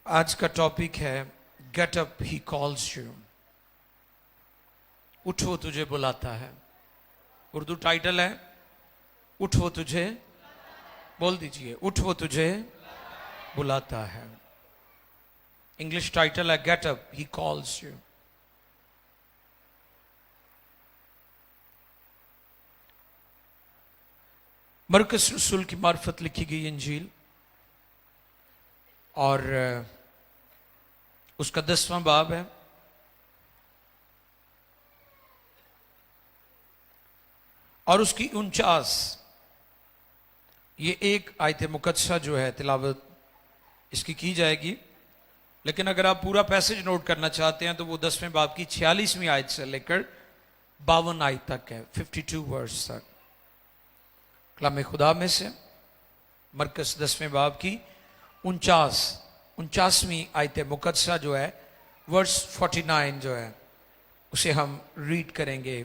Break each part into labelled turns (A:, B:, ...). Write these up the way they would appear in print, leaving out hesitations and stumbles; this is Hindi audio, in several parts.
A: आज का टॉपिक है get up he calls you. उठ वो तुझे बुलाता है। उर्दू टाइटल है उठ वो तुझे, बोल दीजिए, उठ वो तुझे बुलाता है। इंग्लिश टाइटल है get up he calls you. मरकस रसूल की मार्फत लिखी गई इंजील और उसका 10वां बाब है। और उसकी 49 ये एक आयत मुकद्दसा जो है तिलावत इसकी की जाएगी। लेकिन अगर आप पूरा पैसेज नोट करना चाहते हैं तो वो 10वें बाब की 46वीं आयत से लेकर 52 आयत तक है, 52 वर्स तक। कलाम खुदा में से मरकस 10वें बाब की 49वीं आयत मुकद्दसा जो है, वर्स 49 जो है, उसे हम रीड करेंगे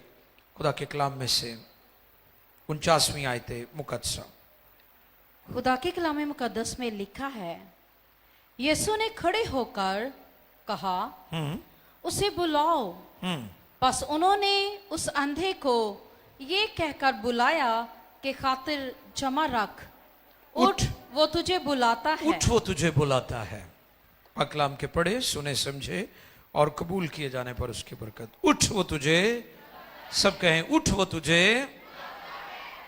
A: खुदा के कलाम में से। 49वीं आयत मुकद्दसा।
B: खुदा के कलाम मुकद्दस में लिखा है, यीशु ने खड़े होकर कहा, उसे बुलाओ। बस उन्होंने उस अंधे को ये कहकर बुलाया कि खातिर जमा रख, उठ वो तुझे बुलाता है।
A: उठ वो तुझे बुलाता है। कलाम के पढ़े, सुने, समझे और कबूल किए जाने पर उसकी बरकत। उठ वो तुझे, सब कहें उठ वो तुझे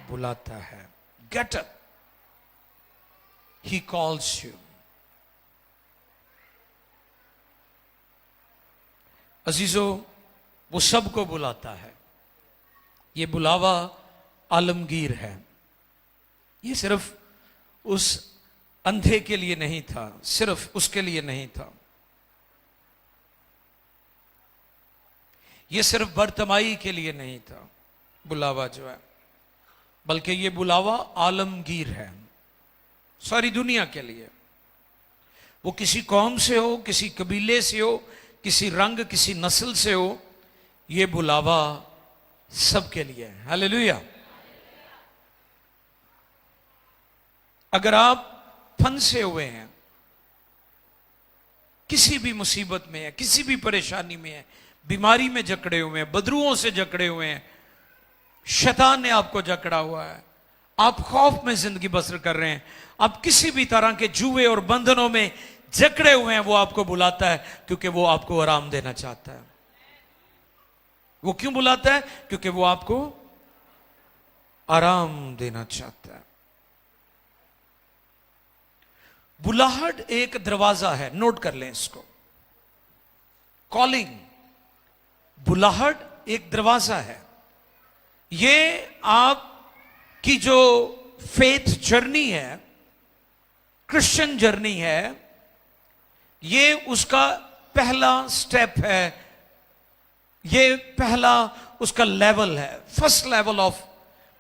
A: बुलाता है। Get up he calls you. अजीजों, वो सबको बुलाता है। ये बुलावा आलमगीर है। ये सिर्फ उस अंधे के लिए नहीं था, सिर्फ उसके लिए नहीं था। ये सिर्फ बरतमाई के लिए नहीं था बुलावा जो है, बल्कि ये बुलावा आलमगीर है, सारी दुनिया के लिए। वो किसी कौम से हो, किसी कबीले से हो, किसी रंग, किसी नस्ल से हो, ये बुलावा सबके लिए है। हालेलुया। अगर आप फंसे हुए हैं, किसी भी मुसीबत में है, किसी भी परेशानी में है, बीमारी में जकड़े हुए हैं, बदरुओं से जकड़े हुए हैं, शैतान ने आपको जकड़ा हुआ है, आप खौफ में जिंदगी बसर कर रहे हैं, आप किसी भी तरह के जुए और बंधनों में जकड़े हुए हैं, वो आपको बुलाता है क्योंकि वो आपको आराम देना चाहता है। वो क्यों बुलाता है? क्योंकि वो आपको आराम देना चाहता है। बुलाहट एक दरवाजा है, नोट कर लें इसको। कॉलिंग, बुलाहट एक दरवाजा है। ये आपकी जो फेथ जर्नी है, क्रिश्चियन जर्नी है, ये उसका पहला स्टेप है, ये पहला उसका लेवल है, first level of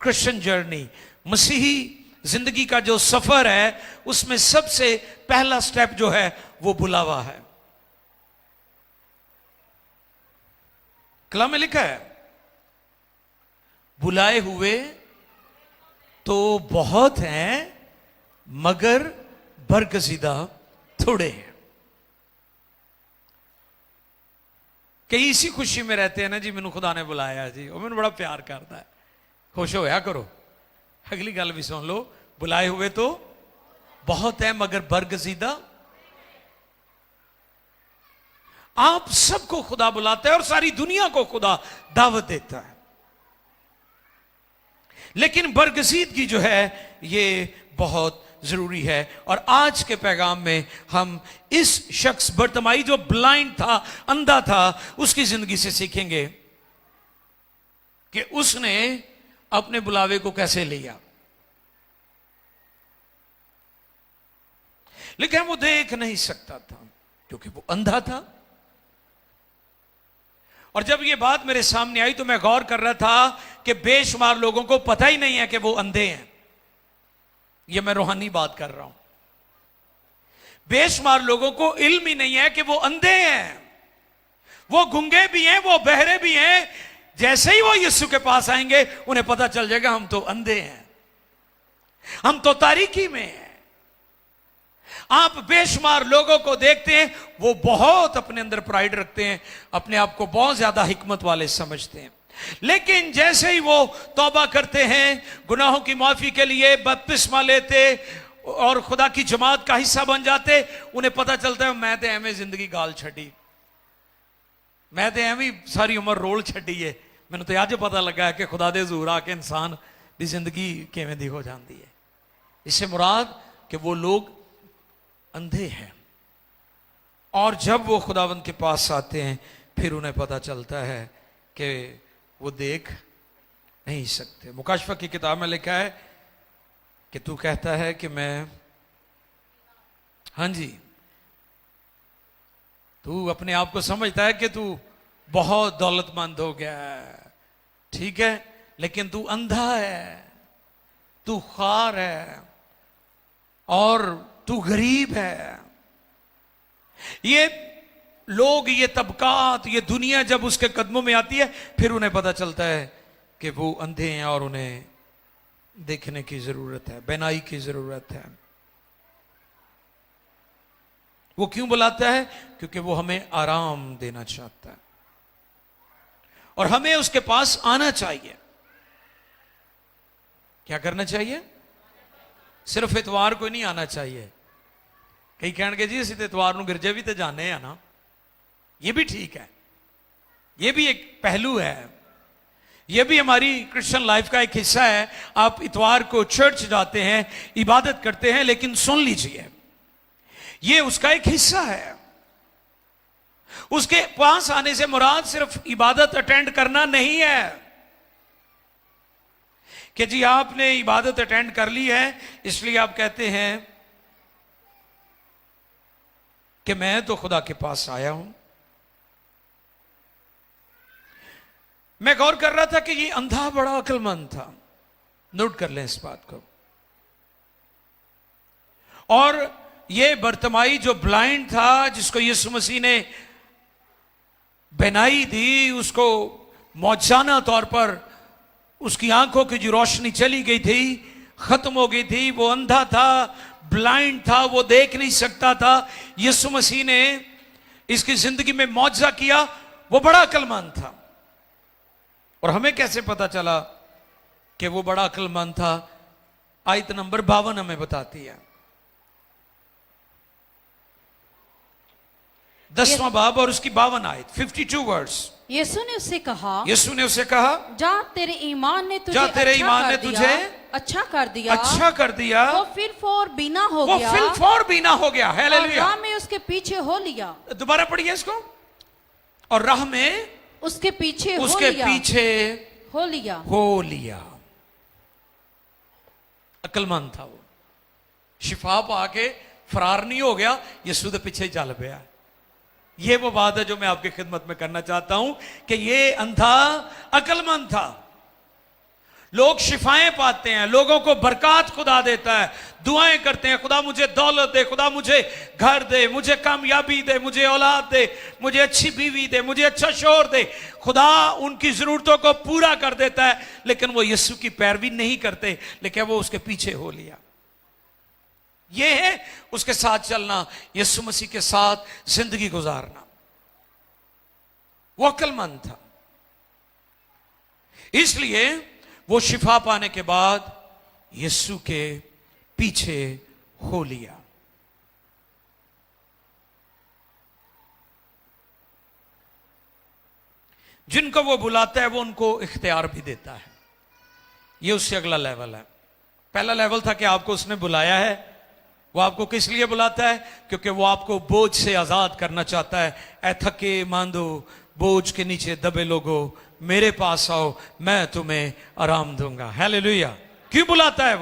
A: Christian journey. मसीही जिंदगी का जो सफर है, उसमें सबसे पहला स्टेप जो है वो बुलावा है। कलाम में लिखा है, बुलाए हुए तो बहुत हैं मगर बरगजीदा थोड़े हैं। कई इसी खुशी में रहते हैं ना जी, मैनू खुदा ने बुलाया जी, और मैनू बड़ा प्यार करता है। खुश होया करो। अगली गल भी सुन लो, बुलाए हुए तो बहुत है मगर बरगजीदा। आप सबको खुदा बुलाता है और सारी दुनिया को खुदा दावत देता है। लेकिन बरगजीदगी जो है ये बहुत जरूरी है। और आज के पैगाम में हम इस शख्स बरतमाई जो ब्लाइंड था, अंधा था, उसकी जिंदगी से सीखेंगे कि उसने अपने बुलावे को कैसे लिया। लेकिन वो देख नहीं सकता था क्योंकि वो अंधा था। और जब ये बात मेरे सामने आई तो मैं गौर कर रहा था कि बेशुमार लोगों को पता ही नहीं है कि वो अंधे हैं। ये मैं रूहानी बात कर रहा हूं। बेशुमार लोगों को इल्म ही नहीं है कि वो अंधे हैं, वो गूंगे भी हैं, वो बहरे भी हैं। जैसे ही वो यीशु के पास आएंगे उन्हें पता चल जाएगा हम तो अंधे हैं, हम तो तारीकी में हैं। आप बेशुमार लोगों को देखते हैं, वो बहुत अपने अंदर प्राइड रखते हैं, अपने आप को बहुत ज्यादा हिकमत वाले समझते हैं। लेकिन जैसे ही वो तौबा करते हैं, गुनाहों की माफी के लिए बपतिस्मा लेते और खुदा की जमात का हिस्सा बन जाते, उन्हें पता चलता है मैं तो एवं जिंदगी गाल छड़ी, मैं तो एवं सारी उम्र रोल छड़ी है। मैंने तो अज पता लगा है कि खुदा दे हजूर आके इंसान की जिंदगी किवें दी हो जाती है। इससे मुराद कि वो लोग अंधे हैं, और जब वो खुदावंद के पास आते हैं फिर उन्हें पता चलता है कि वो देख नहीं सकते। मुकाशफा की किताब में लिखा है कि तू कहता है कि मैं, हाँ जी, तू अपने आप को समझता है कि तू बहुत दौलतमंद हो गया है, ठीक है, लेकिन तू अंधा है, तू ख्वार है और तू गरीब है। ये लोग, ये तबकात, ये दुनिया जब उसके कदमों में आती है फिर उन्हें पता चलता है कि वो अंधे हैं और उन्हें देखने की जरूरत है, बेनाई की जरूरत है। वो क्यों बुलाता है? क्योंकि वो हमें आराम देना चाहता है और हमें उसके पास आना चाहिए। क्या करना चाहिए? सिर्फ इतवार को नहीं आना चाहिए। कई कहणगे जी असीं ते इतवार नूं गिरजे भी तो जाने हैं ना, ये भी ठीक है, ये भी एक पहलू है, ये भी हमारी क्रिश्चियन लाइफ का एक हिस्सा है। आप इतवार को चर्च जाते हैं, इबादत करते हैं, लेकिन सुन लीजिए, ये उसका एक हिस्सा है। उसके पास आने से मुराद सिर्फ इबादत अटेंड करना नहीं है कि जी आपने इबादत अटेंड कर ली है इसलिए आप कहते हैं कि मैं तो खुदा के पास आया हूं। मैं गौर कर रहा था कि ये अंधा बड़ा अक्लमंद था, नोट कर लें इस बात को। और ये बर्तमाई जो ब्लाइंड था, जिसको यीशु मसीह ने बेनाई दी, उसको मौजजाना तौर पर उसकी आंखों की जो रोशनी चली गई थी, खत्म हो गई थी, वो अंधा था, ब्लाइंड था, वो देख नहीं सकता था। यीशु मसीह ने इसकी जिंदगी में मौजजा किया, वो बड़ा अक्लमंद था। और हमें कैसे पता चला कि वो बड़ा अक्लमंद था? आयत नंबर 52 हमें बताती है, 10वां बाब और उसकी 52 आयत, 52 वर्ड्स।
B: यीशु ने उससे कहा,
A: यीशु ने उसे कहा,
B: जा तेरे ईमान ने तुझे अच्छा कर दिया,
A: अच्छा कर दिया।
B: वो फिर फौर बीना हो गया,
A: वो फिर फौर बीना हो गया। हालेलुया।
B: राह में उसके पीछे हो लिया।
A: दोबारा पढ़िए इसको। और राह में
B: उसके पीछे हो लिया। अक्लमंद था वो, शिफा पाके फरार नहीं हो गया, यीशु के पीछे ही चल पिया। ये वो बात है जो मैं आपकी खिदमत में करना चाहता हूं कि ये अंधा अक्लमंद था। लोग शिफाएं पाते हैं, लोगों को बरकत खुदा देता है, दुआएं करते हैं, खुदा मुझे दौलत दे, खुदा मुझे घर दे, मुझे कामयाबी दे, मुझे औलाद दे, मुझे अच्छी बीवी दे, मुझे अच्छा शौहर दे। खुदा उनकी जरूरतों को पूरा कर देता है, लेकिन वो यीशु की पैरवी नहीं करते, लेकिन वो उसके पीछे हो लिया। ये है उसके साथ चलना, यीशु मसीह के साथ जिंदगी गुजारना। वो अक्लमंद था, इसलिए वो शिफा पाने के बाद यीशु के पीछे हो लिया। जिनको वो बुलाता है वो उनको इख्तियार भी देता है। ये उससे अगला लेवल है। पहला लेवल था कि आपको उसने बुलाया है। वो आपको किस लिए बुलाता है? क्योंकि वो आपको बोझ से आजाद करना चाहता है। ऐ थके मांदो, बोझ के नीचे दबे लोगो, मेरे पास आओ, मैं तुम्हें आराम दूंगा। हालेलुया। क्यों बुलाता है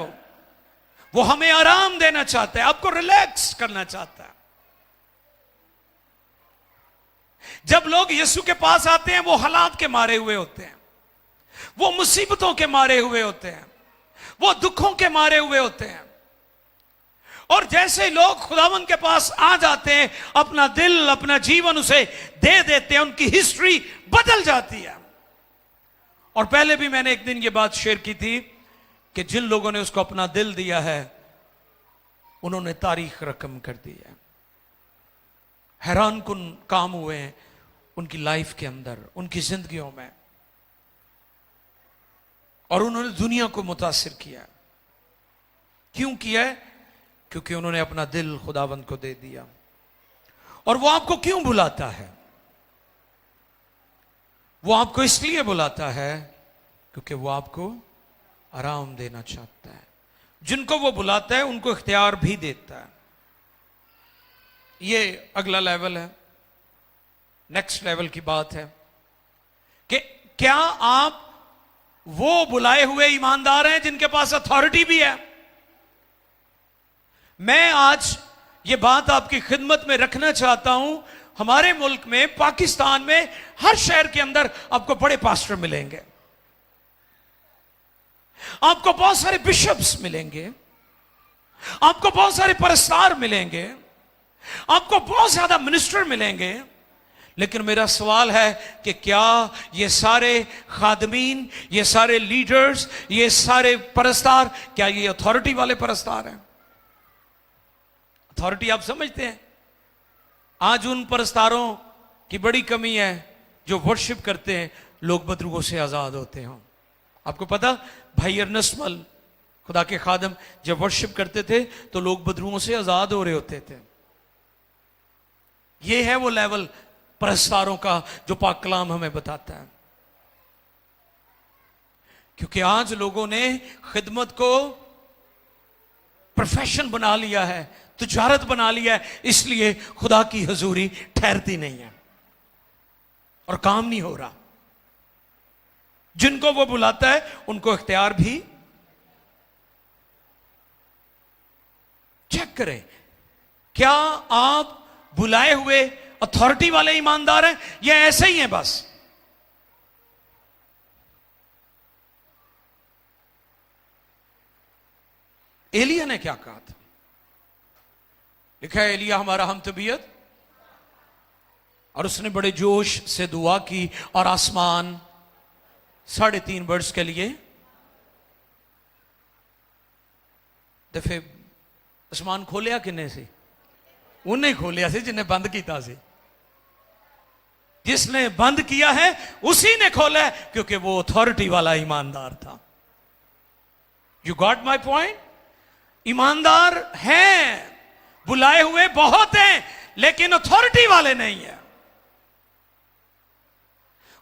B: वो हमें आराम देना चाहता है, आपको रिलैक्स करना चाहता है। जब लोग यीशु के पास आते हैं वो हालात के मारे हुए होते हैं, वो मुसीबतों के मारे हुए होते हैं, वो दुखों के मारे हुए होते हैं। और जैसे लोग खुदावंद के पास आ जाते हैं, अपना दिल, अपना जीवन उसे दे देते हैं, उनकी हिस्ट्री बदल जाती है। और पहले भी मैंने एक दिन ये बात शेयर की थी कि जिन लोगों ने उसको अपना दिल दिया है
A: उन्होंने तारीख रकम कर दी है। हैरान कुन काम हुए हैं उनकी लाइफ के अंदर, उनकी जिंदगियों में, और उन्होंने दुनिया को मुतासिर किया। क्यों किया है? क्योंकि उन्होंने अपना दिल खुदावंद को दे दिया। और वो आपको क्यों बुलाता है? वो आपको इसलिए बुलाता है क्योंकि वो आपको आराम देना चाहता है। जिनको वो बुलाता है उनको इख्तियार भी देता है। ये अगला लेवल है, नेक्स्ट लेवल की बात है कि क्या आप वो बुलाए हुए ईमानदार हैं जिनके पास अथॉरिटी भी है? मैं आज ये बात आपकी खिदमत में रखना चाहता हूं। हमारे मुल्क में, पाकिस्तान में, हर शहर के अंदर आपको बड़े पास्टर मिलेंगे, आपको बहुत सारे बिशप्स मिलेंगे, आपको बहुत सारे परस्तार मिलेंगे, आपको बहुत ज्यादा मिनिस्टर मिलेंगे। लेकिन मेरा सवाल है कि क्या ये सारे खादमीन, ये सारे लीडर्स, ये सारे परस्तार, क्या ये अथॉरिटी वाले परस्तार हैं? अथॉरिटी आप समझते हैं? आज उन परस्तारों की बड़ी कमी है जो वर्शिप करते हैं लोग बदरुगों से आजाद होते हों। आपको पता, भाई अर्नस्मल खुदा के खादम जब वर्शिप करते थे तो लोग बदरुओं से आजाद हो रहे होते थे। यह है वो लेवल परस्तारों का जो पाक कलाम हमें बताता है। क्योंकि आज लोगों ने खिदमत को प्रोफेशन बना लिया है, तिजारत बना लिया है, इसलिए खुदा की हजूरी ठहरती नहीं है और काम नहीं हो रहा। जिनको वो बुलाता है उनको इख्तियार भी। चेक करें, क्या आप बुलाए हुए अथॉरिटी वाले ईमानदार हैं या ऐसे ही हैं बस? एलिया ने क्या कहा था? लिखा है, एलिया हमारा हम तबीयत, और उसने बड़े जोश से दुआ की और आसमान 3.5 वर्ष के लिए दफे आसमान खोलिया। किन्ने से? उन्हें खोलिया से जिन्हें बंद किया से। जिसने बंद किया है उसी ने खोला है, क्योंकि वो अथॉरिटी वाला ईमानदार था। You got my point? ईमानदार हैं, बुलाए हुए बहुत हैं, लेकिन अथॉरिटी वाले नहीं है।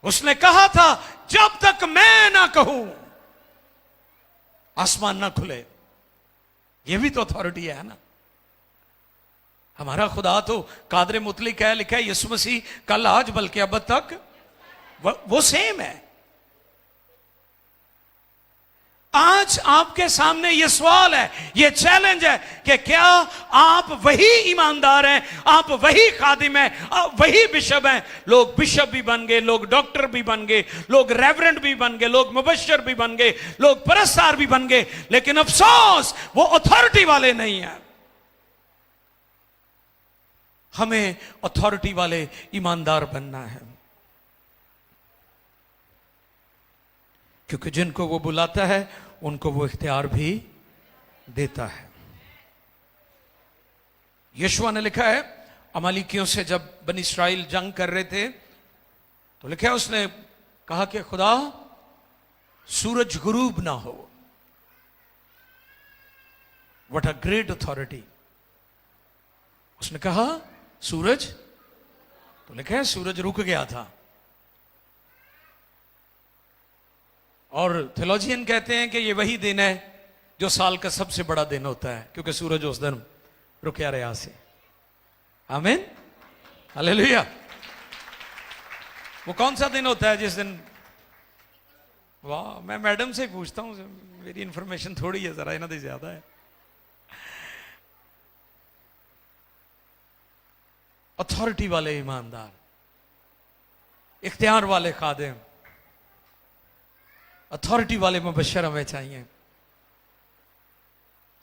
A: उसने कहा था, जब तक मैं ना कहूं आसमान ना खुले। यह भी तो अथॉरिटी है ना। हमारा खुदा तो कादर मुतलिक है। लिखा है, यीशु मसीह कल आज बल्कि अब तक वो सेम है। आज आपके सामने यह सवाल है, यह चैलेंज है कि क्या आप वही ईमानदार हैं, आप वही खादिम हैं, आप वही बिशप हैं? लोग बिशप भी बन गए, लोग डॉक्टर भी बन गए, लोग रेवरेंड भी बन गए, लोग मुबश्शिर भी बन गए, लोग परस्तार भी बन गए, लेकिन अफसोस वो अथॉरिटी वाले नहीं हैं। हमें अथॉरिटी वाले ईमानदार बनना है, क्योंकि जिनको वो बुलाता है उनको वो इख्तियार भी देता है। यशुआ ने लिखा है, अमालिकियों से जब बनी इस्राइल जंग कर रहे थे तो लिखा है, उसने कहा कि खुदा सूरज गुरूब ना हो। What a great authority. उसने कहा सूरज, तो लिखा है सूरज रुक गया था। और थियोलॉजियन कहते हैं कि ये वही दिन है जो साल का सबसे बड़ा दिन होता है, क्योंकि सूरज उस दिन रुकया रहा से। आमीन, हालेलुया। वो कौन सा दिन होता है जिस दिन? वाह, मैं मैडम से पूछता हूं, मेरी इंफॉर्मेशन थोड़ी है, जरा इन्होंने ज्यादा है। अथॉरिटी वाले ईमानदार, इख्तियार वाले खादिम, अथॉरिटी वाले मुबश्शिर हमें चाहिए।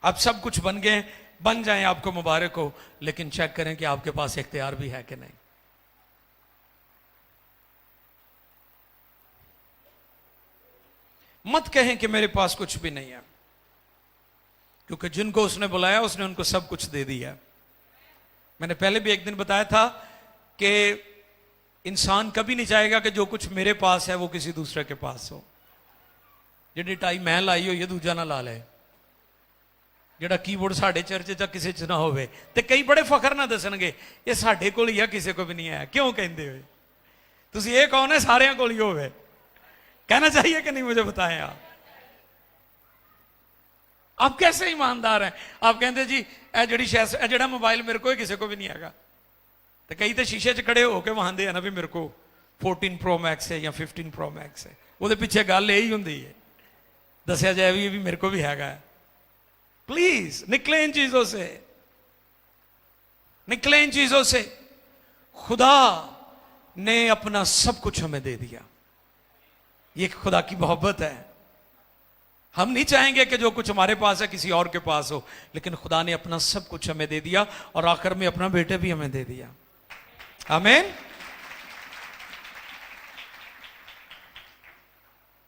A: आप सब कुछ बन गए, बन जाएं, आपको मुबारक हो, लेकिन चेक करें कि आपके पास इख्तियार भी है कि नहीं। मत कहें कि मेरे पास कुछ भी नहीं है। क्योंकि जिनको उसने बुलाया उसने उनको सब कुछ दे दिया। मैंने पहले भी एक दिन बताया था कि इंसान कभी नहीं चाहेगा कि जो कुछ मेरे पास है वो किसी दूसरे के पास हो। जिहड़ी टाई मैं लाई हुई है दूजा ना ला ले, जिहड़ा कीबोर्ड साडे चर्च च किसी च ना होवे, ते कई बड़े फखर ना दसणगे ये साडे कोल ही है, किसी को भी नहीं है। क्यों कहते हो तुसी? ये कौन है सारियां कोल ही होवे? कहना चाहिए कि नहीं? मुझे बताएं आप कैसे ईमानदार हैं? आप कहते जी ए जिहड़ा मोबाइल मेरे को किसी को भी नहीं हैगा। तो कई तो शीशे च खड़े होकर वहांदे है ना भी मेरे को 14 प्रो मैक्स है या 15 प्रो मैक्स है। वो पिछे गल यही होंगी है, दसिया जाए भी मेरे को भी हैगा। प्लीज निकले इन चीजों से, निकले इन चीजों से। खुदा ने अपना सब कुछ हमें दे दिया। ये खुदा की मोहब्बत है। हम नहीं चाहेंगे कि जो कुछ हमारे पास है किसी और के पास हो, लेकिन खुदा ने अपना सब कुछ हमें दे दिया और आखिर में अपना बेटे भी हमें दे दिया। आमीन।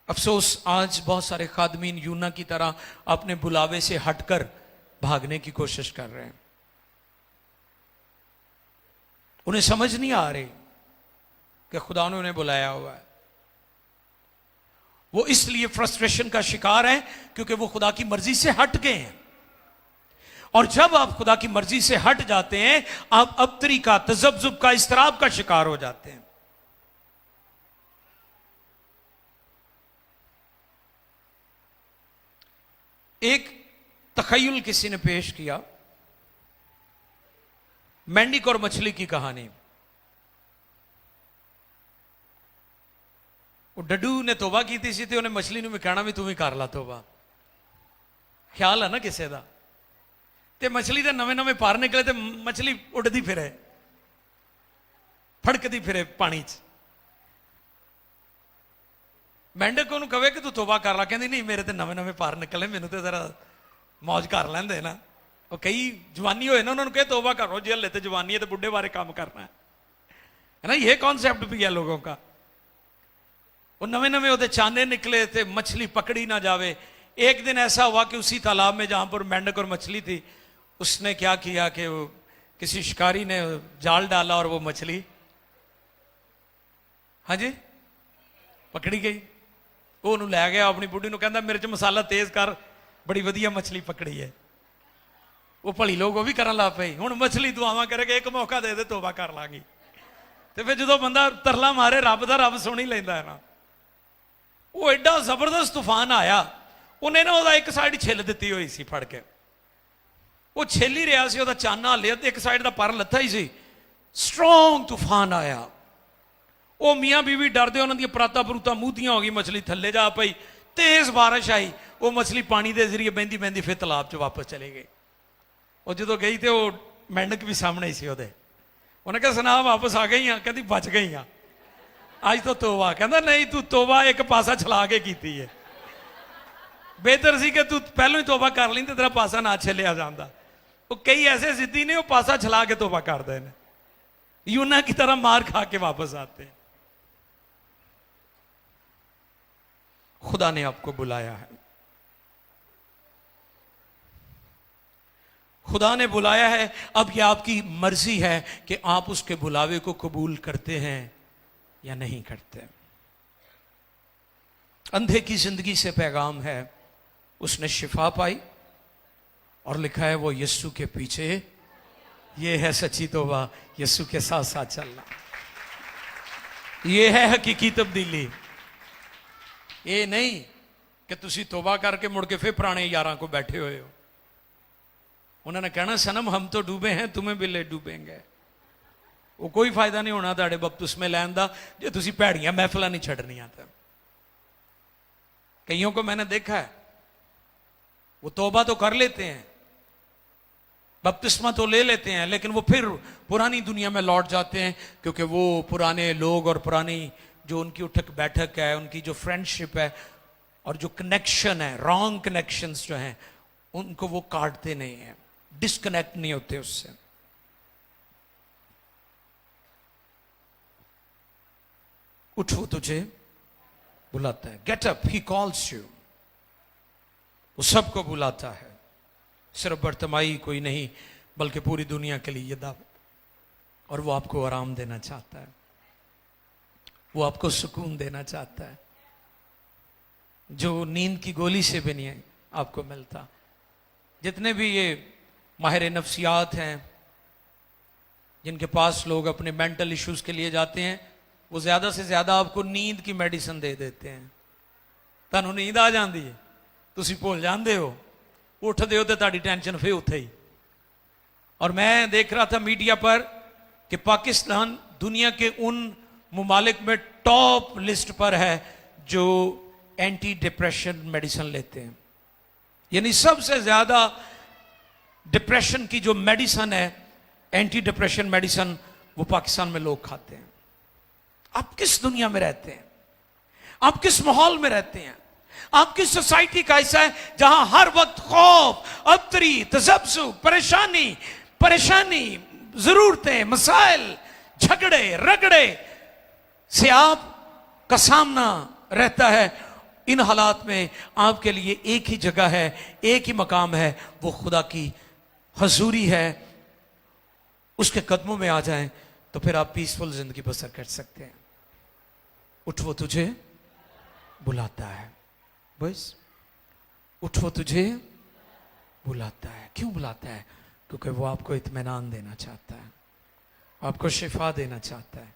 A: अफसोस आज बहुत सारे खादमीन यूना की तरह अपने बुलावे से हटकर भागने की कोशिश कर रहे हैं। उन्हें समझ नहीं आ रही कि खुदा ने उन्हें बुलाया हुआ है। वो इसलिए फ्रस्ट्रेशन का शिकार है क्योंकि वो खुदा की मर्जी से हट गए हैं। और जब आप खुदा की मर्जी से हट जाते हैं, आप अबतरी का, तजब्जुब का, इस्तराब का शिकार हो जाते हैं। एक तखय्युल किसी ने पेश किया, मेंढक और मछली की कहानी। वो डड्डू ने तोबा की थी, उन्हें मछली ने भी कहना भी तू भी कर ला तोबा। ख्याल है ना किसी का? ते मछली के नवे नवे पार निकले तो मछली उड़ती फिरे, फड़कती फिरे पानी च। मेंढक उन्होंने कहे कि तू तोबा कर ला, कहती नहीं मेरे तो नवे नवे पार निकले, मैनू तो जरा मौज कर लेंदे ना। वो कई जवानी होए ना, उन्होंने कहे तोबा करो जी, हले तो जवानी है तो बुढ़े बारे काम करना है ना। ये कॉन्सेप्ट भी है लोगों का। वो नवे नवे वो चांदे निकले थे, मछली पकड़ी ना जावे। एक दिन ऐसा हुआ कि उसी तालाब में जहां पर मेंढक और मछली थी, उसने क्या किया कि वो किसी शिकारी ने जाल डाला और वो मछली, हाँ जी, पकड़ी गई। वो उन्होंने लै गया अपनी बुढ़ी को, कहता मेरे च मसाला तेज कर, बड़ी वधिया मछली पकड़ी है। वो भली लोग वो भी करन लग पे। हुण मछली दुआवां करके एक मौका दे दे तोबा कर लांगी। तो फिर जो बंदा तरला मारे रब दा, रब सुन ही लैंदा है ना। वो एडा जबरदस्त तूफान आया, उन्हें ना वो एक साइड छिल दी हुई सी फड़ के। वो छिल ही रहा सी, चाना हलिया तो एक साइड का पर लथा ही सी। स्ट्रोंग तूफान आया, वो मियाँ बीवी डरदे, उन्होंने पराता परूता मूतियां हो गई, मछली थले जा पई। तेज बारिश आई, वो मछली पानी के जरिए बहती बहती फिर तालाब च वापस चले गई। वो जो गई तो वो मेंढक भी सामने ही सी। उन्हें कहा सुना वापस आ गई हाँ? कहती बच गई हाँ, आज तो तोबा। कहता नहीं, तू तोबा एक पासा छला के की है। बेहतर सी कि तू पहलों ही तोबा कर ली तो तेरा पासा ना छलिया जाता। वो कई ऐसे जिद्दी ने वो पासा छला के तोबा करते हैं, यूना की तरह मार खा के वापस आते हैं। खुदा ने आपको बुलाया है, खुदा ने बुलाया है। अब यह आपकी मर्जी है कि आप उसके बुलावे को कबूल करते हैं या नहीं करते। अंधे की जिंदगी से पैगाम है, उसने शिफा पाई और लिखा है वो यीशु के पीछे। ये है सच्ची तौबा, यीशु के साथ साथ चलना। ये है हकीकी तब्दीली। ये नहीं कि तुसी तौबा करके मुड़ के फिर पुराने यारां को बैठे हुए हो। उन्होंने कहना सनम हम तो डूबे हैं, तुम्हें भी ले डूबेंगे। वो कोई फायदा नहीं होना तुहाडे बपतिस्मे लैन दा जे तुसी भैड़ियां महफिलां नहीं छड्डनियां। तो कईयों को मैंने देखा है, वो तौबा तो कर लेते हैं, बपतिस्मा तो ले लेते हैं, लेकिन वो फिर पुरानी दुनिया में लौट जाते हैं, क्योंकि वो पुराने लोग और पुरानी जो उनकी उठक बैठक है, उनकी जो फ्रेंडशिप है और जो कनेक्शन है, रॉन्ग कनेक्शंस जो हैं, उनको वो काटते नहीं हैं, डिस्कनेक्ट नहीं होते उससे। उठो, तुझे बुलाता है। Get up, he calls you. वो सबको बुलाता है। सिर्फ बर्तमाई कोई नहीं, बल्कि पूरी दुनिया के लिए ये दावत। और वो आपको आराम देना चाहता है, वो आपको सुकून देना चाहता है, जो नींद की गोली से भी नहीं आपको मिलता। जितने भी ये माहिर नफ्सियात हैं, जिनके पास लोग अपने मेंटल इश्यूज के लिए जाते हैं, वो ज्यादा से ज्यादा आपको नींद की मेडिसिन दे देते हैं। ਤੁਹਾਨੂੰ नींद आ जाती है, तुसी भूल जाते हो, उठते हो तो ताड़ी टेंशन फिर उठे ही। और मैं देख रहा था मीडिया पर कि पाकिस्तान दुनिया के उन मुमालिक में टॉप लिस्ट पर है जो एंटी डिप्रेशन मेडिसिन लेते हैं। यानी सबसे ज्यादा डिप्रेशन की जो मेडिसिन है, एंटी डिप्रेशन मेडिसिन, वो पाकिस्तान में लोग खाते हैं। आप किस दुनिया में रहते हैं? आप किस माहौल में रहते हैं? आपकी सोसाइटी का ऐसा है जहां हर वक्त खौफ, अबतरी, तजब्सु, परेशानी, जरूरतें, मसाइल, झगड़े रगड़े से आप का सामना रहता है। इन हालात में आपके लिए एक ही जगह है, एक ही मकाम है, वो खुदा की हजूरी है। उसके कदमों में आ जाएं तो फिर आप पीसफुल जिंदगी बसर कर सकते हैं। उठ वो तुझे बुलाता है, बस उठ वो तुझे बुलाता है। क्यों बुलाता है? क्योंकि वो आपको इत्मीनान देना चाहता है, आपको शिफा देना चाहता है,